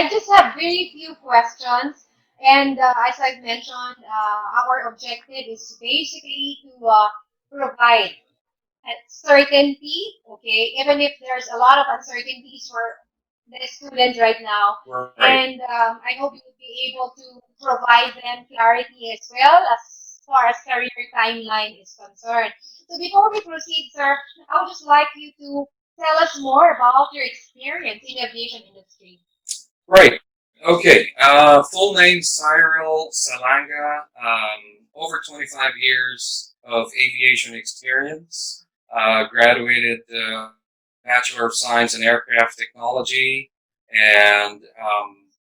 I just have very few questions. And as I've mentioned, our objective is basically to provide certainty, okay, even if there's a lot of uncertainties for the students right now. Right. And I hope you will be able to provide them clarity as well as far as career timeline is concerned. So before we proceed, sir, I would just like you to tell us more about your experience in the aviation industry. Right. Okay. Full name Cyril Salanga. Over 25 years of aviation experience. Graduated Bachelor of Science in Aircraft Technology, and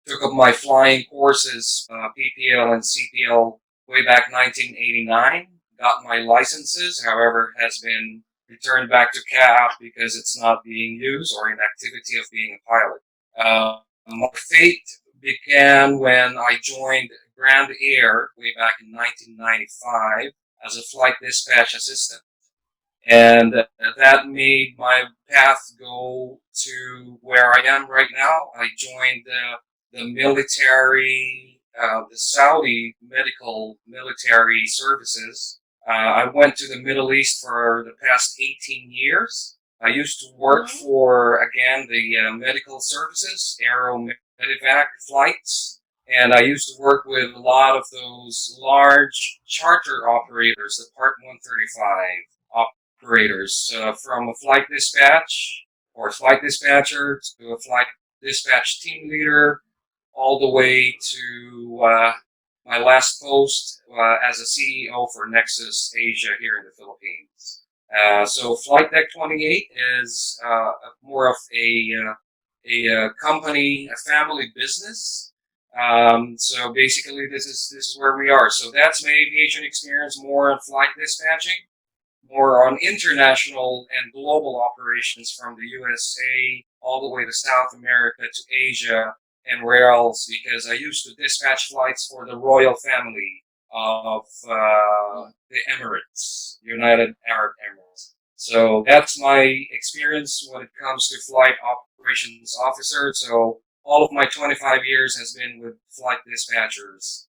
took up my flying courses, PPL and CPL, way back 1989. Got my licenses, however, has been returned back to CAF because it's not being used or in activity of being a pilot. My fate began when I joined Grand Air way back in 1995 as a flight dispatch assistant. And that made my path go to where I am right now. I joined the military, the Saudi medical military services. I went to the Middle East for the past 18 years. I used to work for, again, the medical services, Aero Medevac flights. And I used to work with a lot of those large charter operators, the Part 135 operators, from a flight dispatch or flight dispatcher to a flight dispatch team leader, all the way to my last post as a CEO for Nexus Asia here in the Philippines. So Flight Deck 28 is more of a company, a family business. So basically, this is where we are. So that's my aviation experience, more on flight dispatching, more on international and global operations from the USA all the way to South America to Asia and where else, because I used to dispatch flights for the royal family of the Emirates, United Arab Emirates. So that's my experience when it comes to flight operations officer. So all of my 25 years has been with flight dispatchers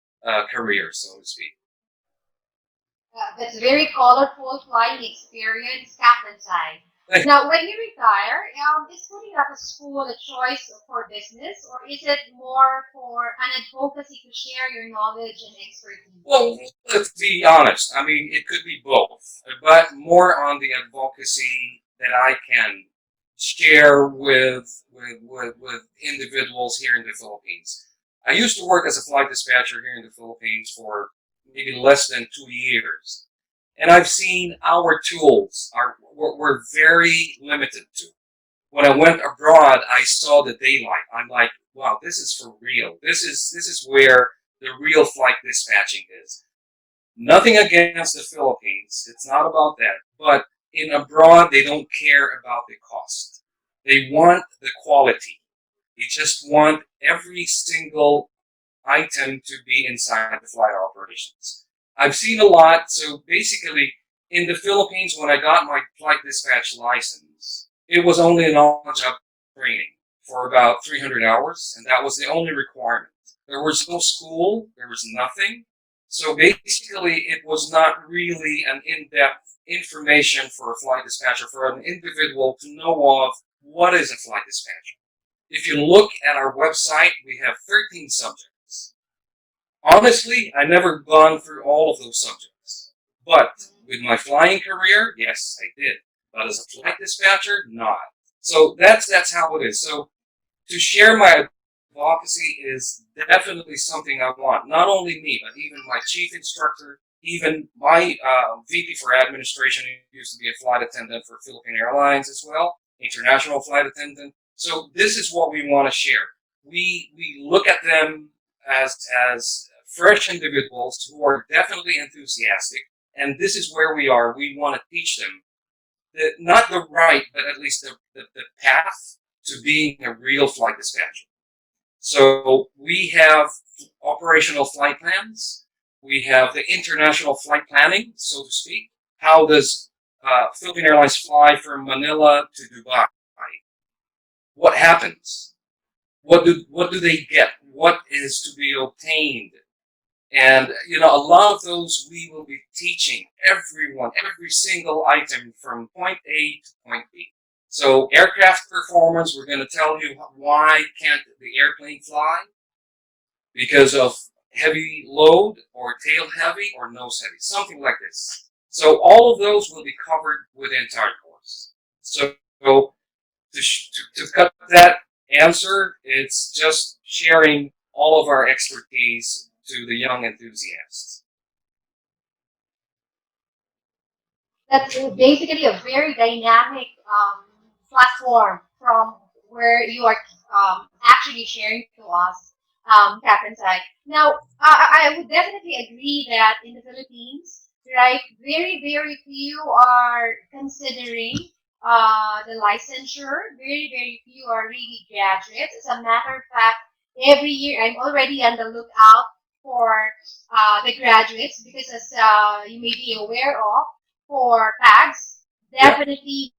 career, so to speak. That's very colorful flying experience, Captain side. Now, when you retire, is putting up a school a choice for business, or is it more for an advocacy to share your knowledge and expertise? Well, let's be honest. I mean, it could be both, but more on the advocacy that I can share with individuals here in the Philippines. I used to work as a flight dispatcher here in the Philippines for maybe less than 2 years, and I've seen our tools are we're very limited to. When I went abroad, I saw the daylight. I'm like, wow, this is for real. This is where the real flight dispatching is. Nothing against the Philippines. It's not about that. But in abroad, they don't care about the cost. They want the quality. They just want every single item to be inside the flight operations. I've seen a lot. So basically, in the Philippines, when I got my flight dispatch license, it was only an on-job training for about 300 hours, and that was the only requirement. There was no school. There was nothing. So basically, it was not really an in-depth information for a flight dispatcher, for an individual to know of what is a flight dispatcher. If you look at our website, we have 13 subjects. Honestly, I never gone through all of those subjects. But with my flying career, yes, I did. But as a flight dispatcher, not. So that's how it is. So to share my advocacy is definitely something I want. Not only me, but even my chief instructor, even my VP for administration, who used to be a flight attendant for Philippine Airlines as well, international flight attendant. So this is what we want to share. We look at them as fresh individuals who are definitely enthusiastic, and this is where we are. We want to teach them not the right, but at least the path to being a real flight dispatcher. So we have operational flight plans. We have the international flight planning, so to speak. How does Philippine Airlines fly from Manila to Dubai? What happens? what do they get? What is to be obtained? And a lot of those we will be teaching everyone, every single item from point A to point B. So aircraft performance, we're going to tell you why can't the airplane fly? Because of heavy load or tail heavy or nose heavy, something like this. So all of those will be covered with the entire course. So to cut that answer, it's just sharing all of our expertise to the young enthusiasts. That's basically a very dynamic platform from where you are actually sharing to us, Captain Sai. Now, I would definitely agree that in the Philippines, right, very, very few are considering the licensure. Very, very few are really graduates. As a matter of fact, every year I'm already on the lookout for the graduates because, as you may be aware of, for PAGs, Yeah. definitely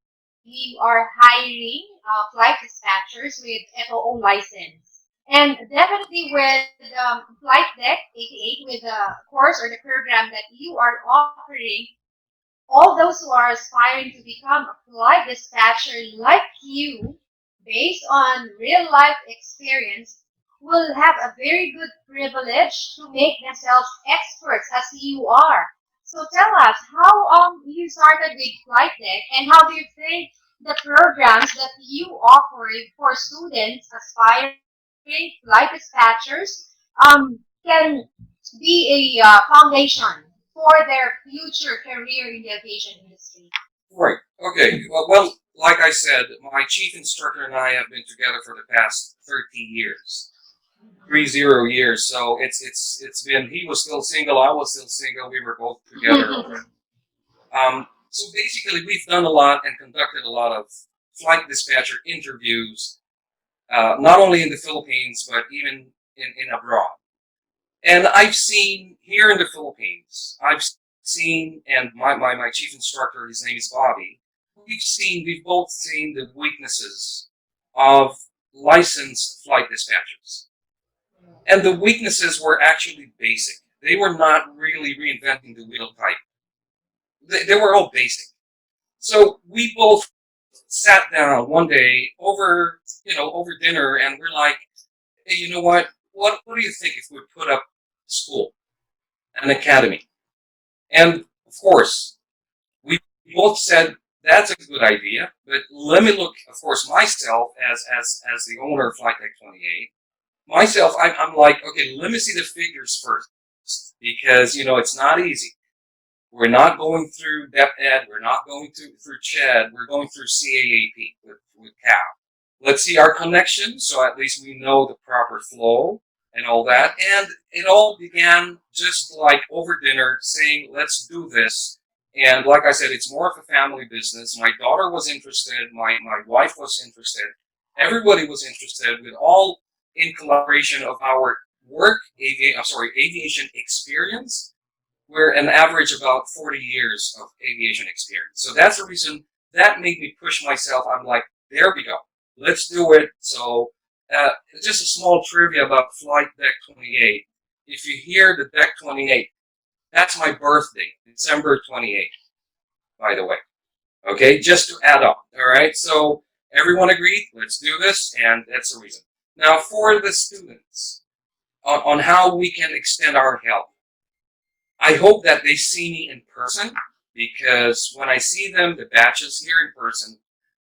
we are hiring flight dispatchers with FOO license. And definitely with Flight Deck 88, with the course or the program that you are offering, all those who are aspiring to become a flight dispatcher like you, based on real life experience, will have a very good privilege to make themselves experts as you are. So tell us how you started with Flight Deck and how do you think the programs that you offer for students aspiring flight dispatchers can be a foundation for their future career in the aviation industry. Right. Okay. Well, like I said, my chief instructor and I have been together for the past 30 years. 30 years. So it's been, he was still single, I was still single, we were both together. So basically, we've done a lot and conducted a lot of flight dispatcher interviews, not only in the Philippines but even in abroad. And I've seen here in the Philippines, I've seen, and my chief instructor, his name is Bobby, we've both seen the weaknesses of licensed flight dispatchers. And the weaknesses were actually basic. They were not really reinventing the wheel type. They were all basic. So we both sat down one day over dinner, and we're like, hey, you know what? What do you think if we put up a school, an academy? And of course, we both said that's a good idea. But let me look, of course, myself as the owner of Flight Deck 28. Myself, I'm like, okay, let me see the figures first, because it's not easy. We're not going through DepEd, we're not going through CHED, we're going through CAAP with CAP. Let's see our connection, so at least we know the proper flow and all that. And it all began just like over dinner, saying, let's do this. And like I said, it's more of a family business. My daughter was interested, my wife was interested, everybody was interested, with all in collaboration of our aviation experience. We're an average about 40 years of aviation experience. So that's the reason that made me push myself. I'm like, there we go. Let's do it. So just a small trivia about Flight Deck 28. If you hear the Deck 28, that's my birthday, December 28th, by the way. Okay, just to add up. All right, so everyone agreed, let's do this, and that's the reason. Now, for the students, on how we can extend our help, I hope that they see me in person, because when I see them, the batches here in person,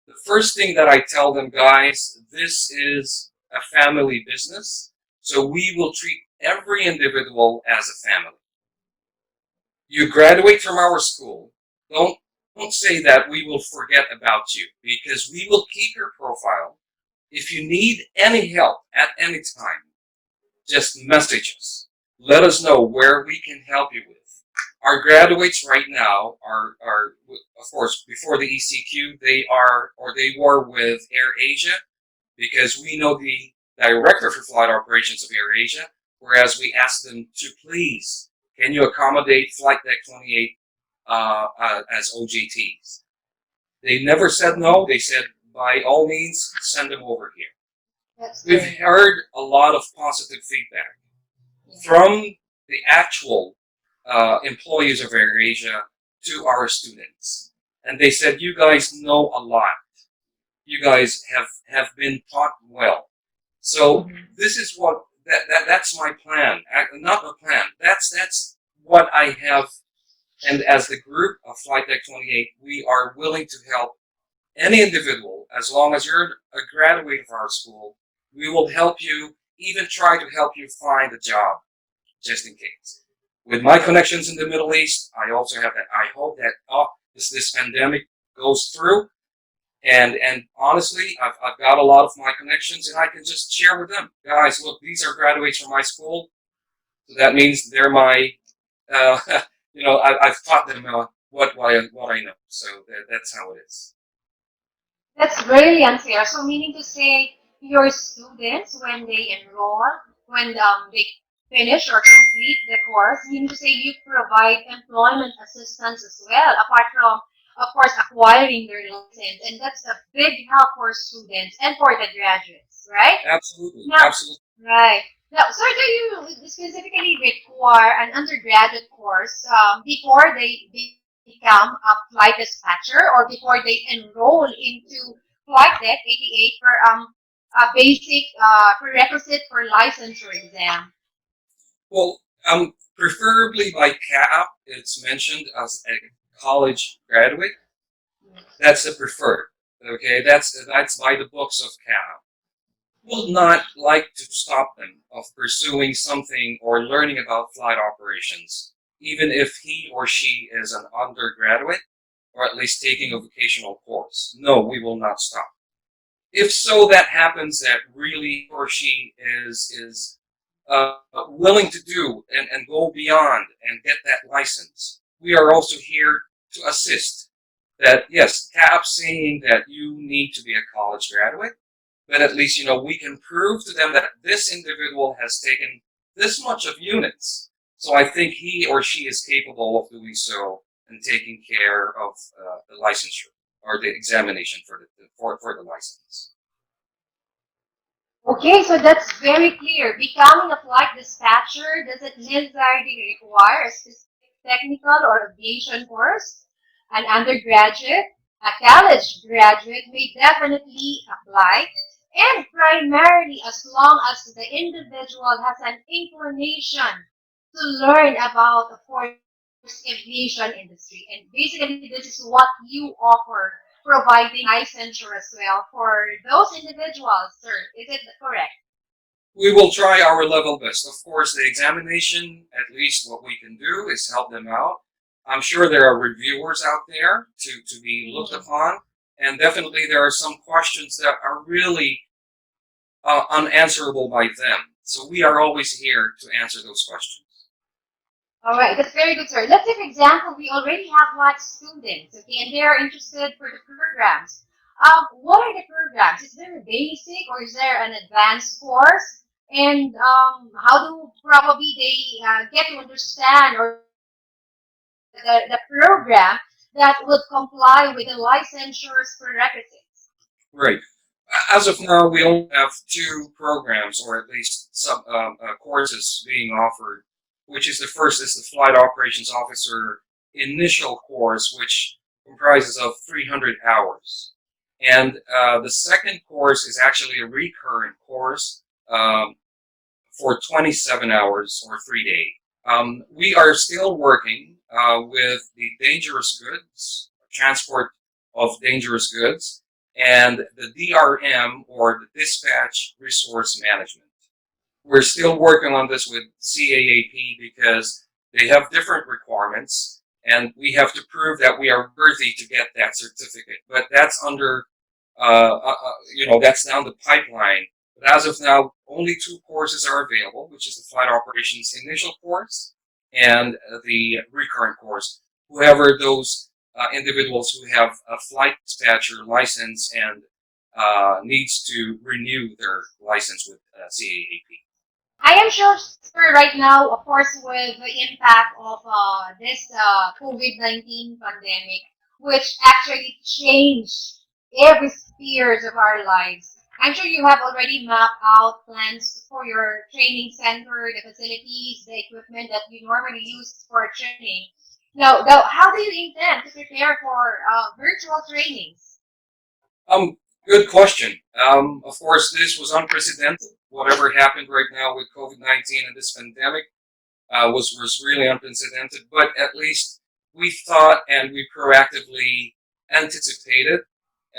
the first thing that I tell them, guys, this is a family business, so we will treat every individual as a family. You graduate from our school, don't say that we will forget about you, because we will keep your profile. If you need any help at any time, just message us. Let us know where we can help you with. Our graduates right now are of course, before the ECQ, they were with AirAsia, because we know the director for flight operations of AirAsia, whereas we asked them to please, can you accommodate Flight Deck 28 as OJTs? They never said no. They said, by all means, send them over here. That's We've great. heard a lot of positive feedback from the actual employees of AirAsia to our students. And they said, you guys know a lot. You guys have been taught well. So this is what that's my plan. Not a plan. That's what I have. And as the group of Flight Deck 28, we are willing to help any individual as long as you're a graduate of our school. We will help you. Even try to help you find a job, just in case. With my connections in the Middle East, I also have that. I hope that this pandemic goes through. And honestly, I've got a lot of my connections, and I can just share with them, guys. Look, these are graduates from my school, so that means they're my, uh, I've taught them what I know. So that's how it is. That's really unfair. So meaning to say your students when they enroll, when they finish or complete the course, meaning to say you provide employment assistance as well, apart from of course acquiring their license, and that's a big help for students and for the graduates, right? Absolutely, Now, absolutely. right. Now, sir, do you specifically require an undergraduate course before they become a flight dispatcher or before they enroll into Flight Deck 88 for a basic prerequisite for licensure exam? Well, preferably by CAP, it's mentioned as a college graduate. That's the preferred. Okay, that's by the books of CAP. Will not like to stop them of pursuing something or learning about flight operations, even if he or she is an undergraduate or at least taking a vocational course. No, we will not stop. If so, that happens that really he or she is willing to do and go beyond and get that license. We are also here to assist. That yes, CAP saying that you need to be a college graduate, but at least we can prove to them that this individual has taken this much of units. So I think he or she is capable of doing so and taking care of the licensure or the examination for the license. Okay, so that's very clear. Becoming a flight dispatcher doesn't necessarily require a specific technical or aviation course. An undergraduate, a college graduate may definitely apply, and primarily as long as the individual has an inclination to learn about, of course, aviation industry. And basically, this is what you offer, providing licensure as well for those individuals, sir. Is it correct? We will try our level best. Of course, the examination, at least what we can do is help them out. I'm sure there are reviewers out there to be looked upon, and definitely there are some questions that are really unanswerable by them. So we are always here to answer those questions. All right, that's very good, sir. Let's say, for example, we already have like students, okay, and they are interested for the programs. What are the programs? Is there a basic or is there an advanced course? And how do probably they get to understand or the program that would comply with the licensures prerequisites? Right. As of now, we only have two programs, or at least some courses being offered. Which is the first is the Flight Operations Officer initial course, which comprises of 300 hours, and the second course is actually a recurrent course for 27 hours or 3 days. We are still working with the dangerous goods, transport of dangerous goods, and the DRM or the Dispatch Resource Management. We're still working on this with CAAP because they have different requirements, and we have to prove that we are worthy to get that certificate. But that's under, that's down the pipeline. But as of now, only two courses are available, which is the Flight Operations Initial course and the Recurrent course. Whoever those individuals who have a flight dispatcher license and needs to renew their license with CAAP. I am sure, sir, right now, of course, with the impact of this COVID-19 pandemic, which actually changed every spheres of our lives. I'm sure you have already mapped out plans for your training center, the facilities, the equipment that you normally use for training. Now, though, how do you intend to prepare for virtual trainings? Um, Good question. Of course, this was unprecedented. Whatever happened right now with COVID-19 and this pandemic was really unprecedented. But at least we thought and we proactively anticipated.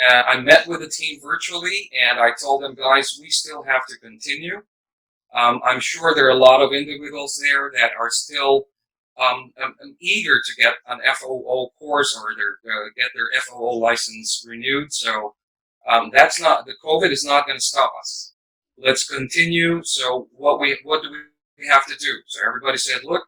I met with the team virtually, and I told them, guys, we still have to continue. I'm sure there are a lot of individuals there that are still eager to get an FOO course or get their FOO license renewed. So that's not the COVID is not going to stop us. Let's continue. So what do we have to do? So everybody said, look,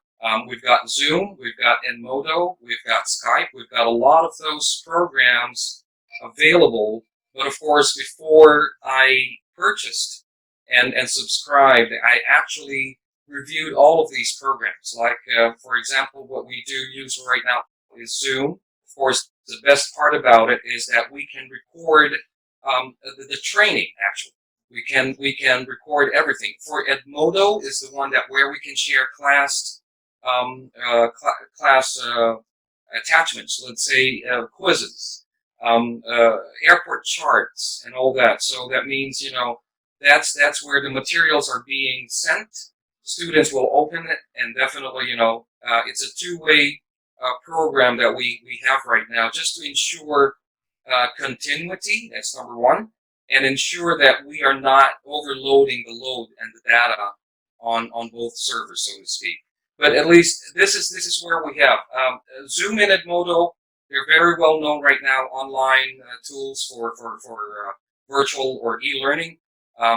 we've got Zoom, we've got Enmodo, we've got Skype, we've got a lot of those programs available. But of course, before I purchased and subscribed, I actually reviewed all of these programs. Like, for example, what we do use right now is Zoom. Of course, the best part about it is that we can record the training. Actually, we can record everything. For Edmodo is the one that where we can share class attachments. Let's say quizzes, airport charts, and all that. So that means that's where the materials are being sent. Students will open it, and definitely it's a two-way program that we have right now, just to ensure continuity. That's number one, and ensure that we are not overloading the load and the data on both servers, so to speak. But at least this is where we have Zoom and Edmodo. They're very well known right now, online tools for virtual or e-learning.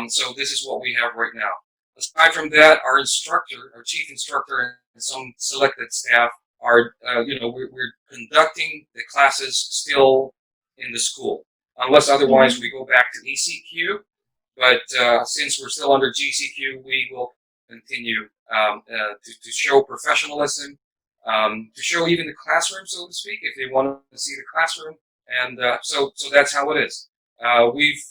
So this is what we have right now. Aside from that, our instructor, our chief instructor, and some selected staff are, we're conducting the classes still in the school, unless otherwise we go back to ECQ. But since we're still under GCQ, we will continue to show professionalism, to show even the classroom, so to speak, if they want to see the classroom. And so that's how it is. We've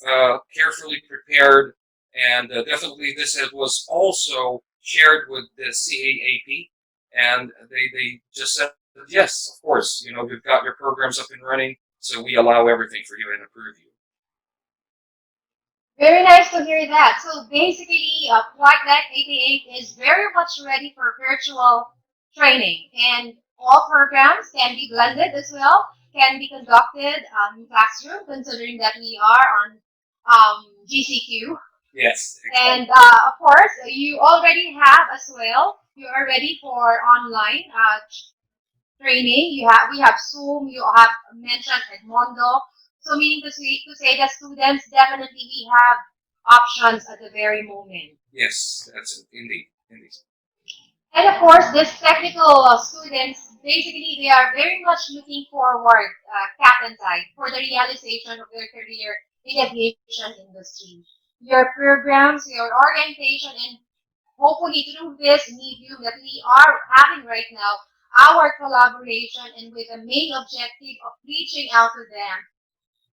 carefully prepared, and definitely this was also shared with the CAAP, and they just said, yes, of course, we've got your programs up and running, so we allow everything for you and approve you. Very nice to hear that. So basically, FLIGHTDECK28 is very much ready for virtual training, and all programs can be blended as well, can be conducted in classroom, considering that we are on GCQ. Yes. Exactly. And of course, you already have as well. You are ready for online training. We have Zoom. You have mentioned Edmondo. So meaning to say that students definitely we have options at the very moment. Yes, that's it. Indeed. And of course, these technical students, basically, they are very much looking forward, Captain side, for the realization of their career in the aviation industry. Your programs, your orientation, and hopefully through this medium that we are having right now, our collaboration and with the main objective of reaching out to them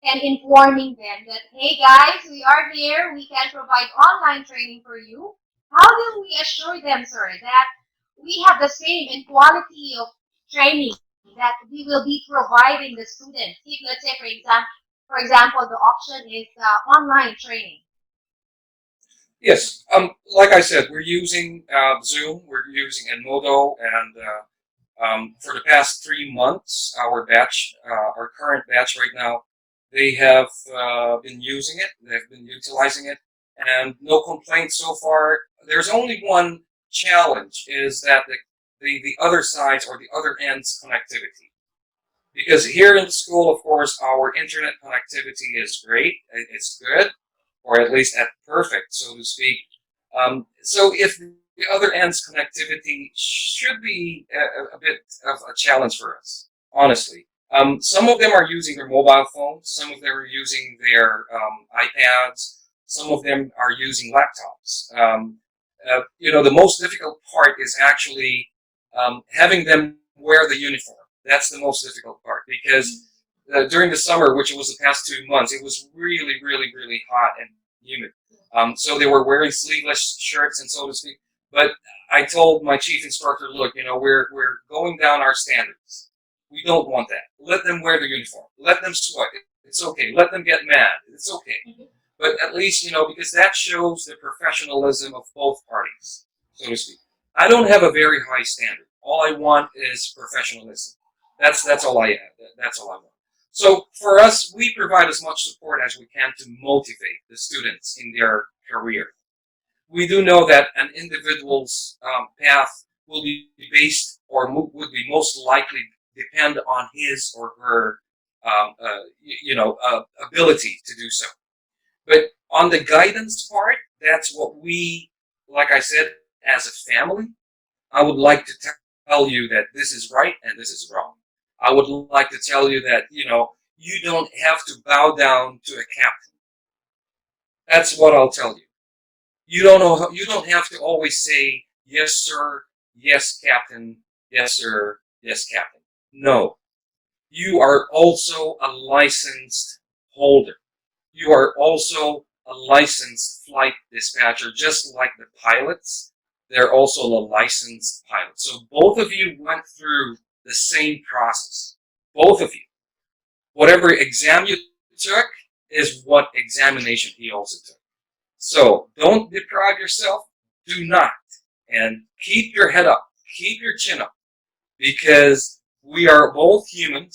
and informing them that, hey guys, we are here, we can provide online training for you. How do we assure them, sir, that we have the same in quality of training that we will be providing the students? If let's say, for example, the option is online training. Yes, like I said, we're using Zoom, we're using Enmodo, and for the past 3 months, our current batch right now, they have been using it, they've been utilizing it, and no complaints so far. There's only one challenge, is that the other sides or the other ends connectivity. Because here in the school, of course, our internet connectivity is great, it's good, or at least at perfect, so to speak. So if the other end's connectivity should be a bit of a challenge for us, honestly. Some of them are using their mobile phones, some of them are using their iPads, some of them are using laptops. The most difficult part is actually having them wear the uniform. That's the most difficult part, because during the summer, which was the past 2 months, it was really, really, really hot, and humid. So they were wearing sleeveless shirts and so to speak. But I told my chief instructor, look, we're going down our standards. We don't want that. Let them wear the uniform. Let them sweat. It's okay. Let them get mad. It's okay. But at least, because that shows the professionalism of both parties, so to speak. I don't have a very high standard. All I want is professionalism. That's all I have. That's all I want. So for us, we provide as much support as we can to motivate the students in their career. We do know that an individual's path will be based or would be most likely depend on his or her ability to do so. But on the guidance part, that's what we, like I said, as a family, I would like to tell you that this is right and this is wrong. I would like to tell you that, you don't have to bow down to a captain. That's what I'll tell you. You don't have to always say, yes, sir, yes, captain, yes, sir, yes, captain. No. You are also a licensed holder. You are also a licensed flight dispatcher, just like the pilots. They're also a licensed pilot. So both of you went through the same process. Both of you. Whatever exam you took is what examination he also took. So don't deprive yourself. Do not. And keep your head up. Keep your chin up. Because we are both human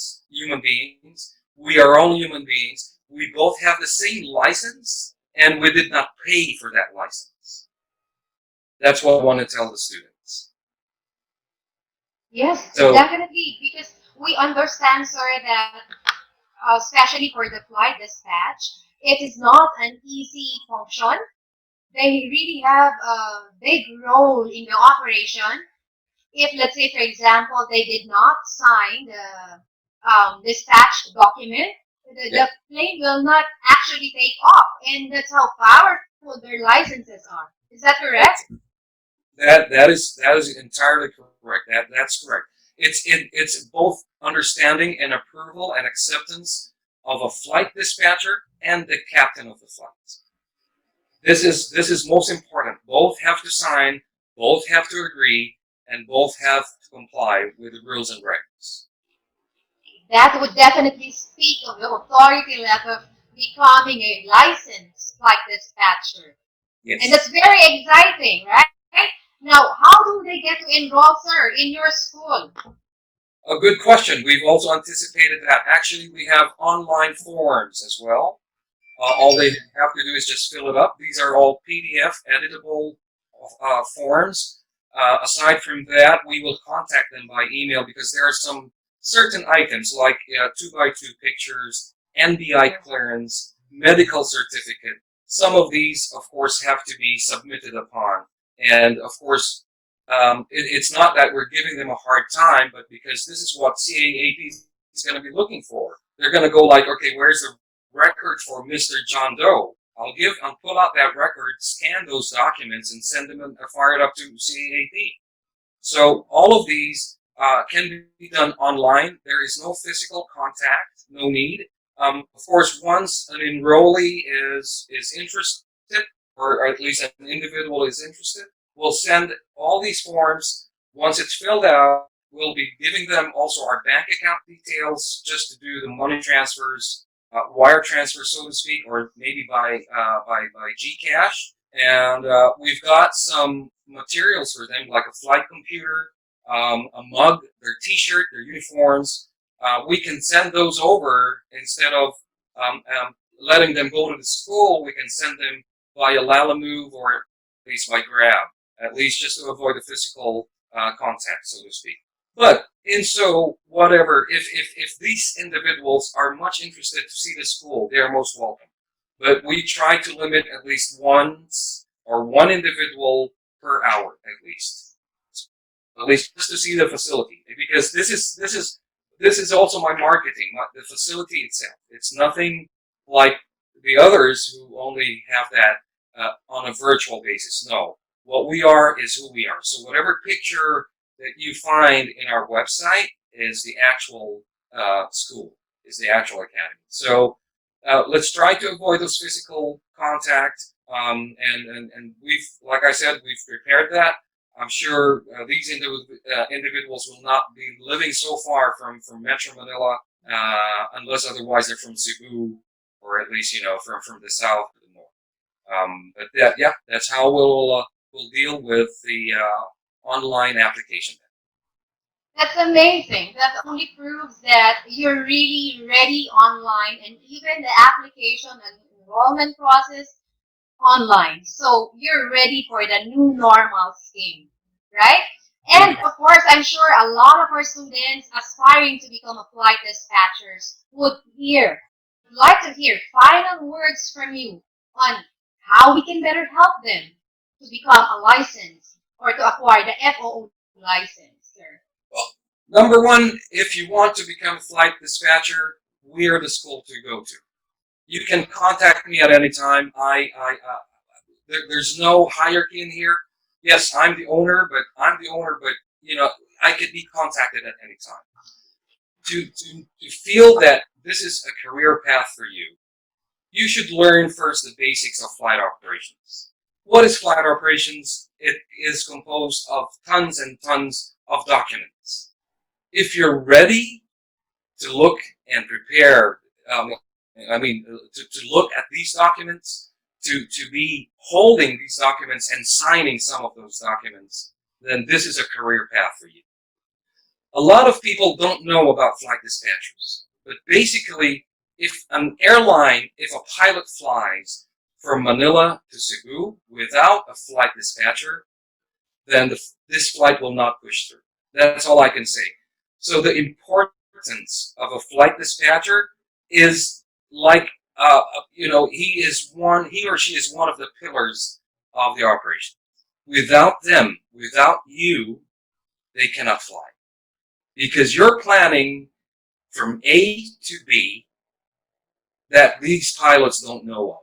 beings. We are all human beings. We both have the same license, and we did not pay for that license. That's what I want to tell the students. Yes, so, definitely, because we understand, sir, that especially for the flight dispatch, it is not an easy function. They really have a big role in the operation. If, let's say, for example, they did not sign the dispatch document, the plane will not actually take off. And that's how powerful their licenses are. Is that correct? That is entirely correct. That's correct. It's both understanding and approval and acceptance of a flight dispatcher and the captain of the flight. This is most important. Both have to sign, both have to agree, and both have to comply with the rules and regs. That would definitely speak of the authority level of becoming a licensed flight dispatcher. Yes. And that's very exciting, right? Now, how do they get to enroll, sir, in your school? A good question. We've also anticipated that. Actually, we have online forms as well. All they have to do is just fill it up. These are all PDF editable forms. Aside from that, we will contact them by email because there are some certain items like 2x2 pictures, NBI clearance, medical certificate. Some of these, of course, have to be submitted upon. And, of course, it's not that we're giving them a hard time, but because this is what CAAP is going to be looking for. They're going to go like, okay, where's the record for Mr. John Doe? I'll pull out that record, scan those documents, and send them and fire it up to CAAP. So all of these can be done online. There is no physical contact, no need. Of course, once an enrollee is interested, or at least an individual is interested, we'll send all these forms. Once it's filled out, we'll be giving them also our bank account details just to do the money transfers, wire transfer, so to speak, or maybe by GCash. And we've got some materials for them, like a flight computer, a mug, their T-shirt, their uniforms. We can send those over instead of letting them go to the school. We can send them via Lalamove or at least by Grab, at least just to avoid the physical contact, so to speak. But whatever, if these individuals are much interested to see the school, they are most welcome. But we try to limit at least one individual per hour, at least just to see the facility, because this is also my marketing, the facility itself. It's nothing like the others who only have that on a virtual basis. No, what we are is who we are. So whatever picture that you find in our website is the actual school, is the actual academy. So let's try to avoid those physical contact. And we've, like I said, we've prepared that. I'm sure these individuals will not be living so far from Metro Manila, unless otherwise they're from Cebu, or at least from the south to the north. But yeah, that's how we'll deal with the online application. That's amazing. That only proves that you're really ready online, and even the application and enrollment process online. So you're ready for the new normal scheme, right? And of course, I'm sure a lot of our students aspiring to become a flight dispatchers would like to hear final words from you on how we can better help them to become a license or to acquire the FOO license, sir. Well, number one, if you want to become a flight dispatcher, we're the school to go to. You can contact me at any time. There's no hierarchy in here. Yes, I'm the owner, but I could be contacted at any time. To feel that this is a career path for you, you should learn first the basics of flight operations. What is flight operations? It is composed of tons and tons of documents. If you're ready to look and prepare, to look at these documents, to be holding these documents and signing some of those documents, then this is a career path for you. A lot of people don't know about flight dispatchers, but basically, if a pilot flies from Manila to Cebu without a flight dispatcher, then this flight will not push through. That's all I can say. So the importance of a flight dispatcher is like, he or she is one of the pillars of the operation. Without them, without you, they cannot fly. Because you're planning from A to B that these pilots don't know of.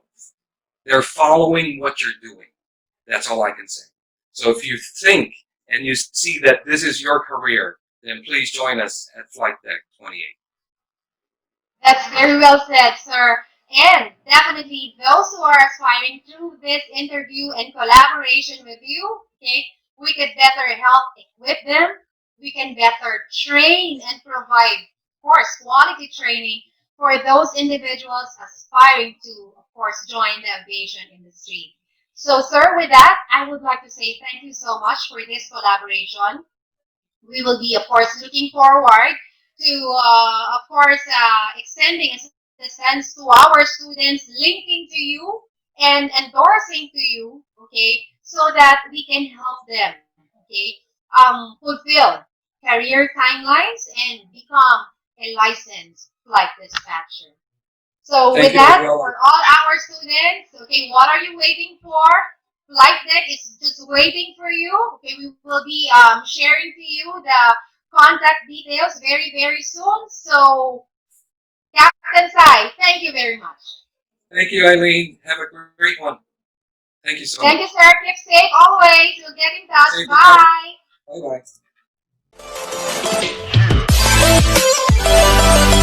They're following what you're doing. That's all I can say. So if you think and you see that this is your career, then please join us at Flight Deck 28. That's very well said, sir. And definitely those who are aspiring through this interview and collaboration with you, okay, we could better help equip them. We can better train and provide, of course, quality training for those individuals aspiring to, of course, join the aviation industry. So, sir, with that, I would like to say thank you so much for this collaboration. We will be, of course, looking forward to, of course, extending assistance to our students, linking to you and endorsing to you, okay, so that we can help them, okay, fulfill career timelines and become a licensed flight dispatcher. So Thank with you, that, Madrigal. for all our students, okay, what are you waiting for? Flight Deck is just waiting for you. Okay, we will be sharing to you the contact details very, very soon. So, Captain Sai, thank you very much. Thank you, Eileen. Have a great one. Thank you so Thank much. you, sir. Keep safe always. We'll get in touch. Thank you. Bye. Bye-bye.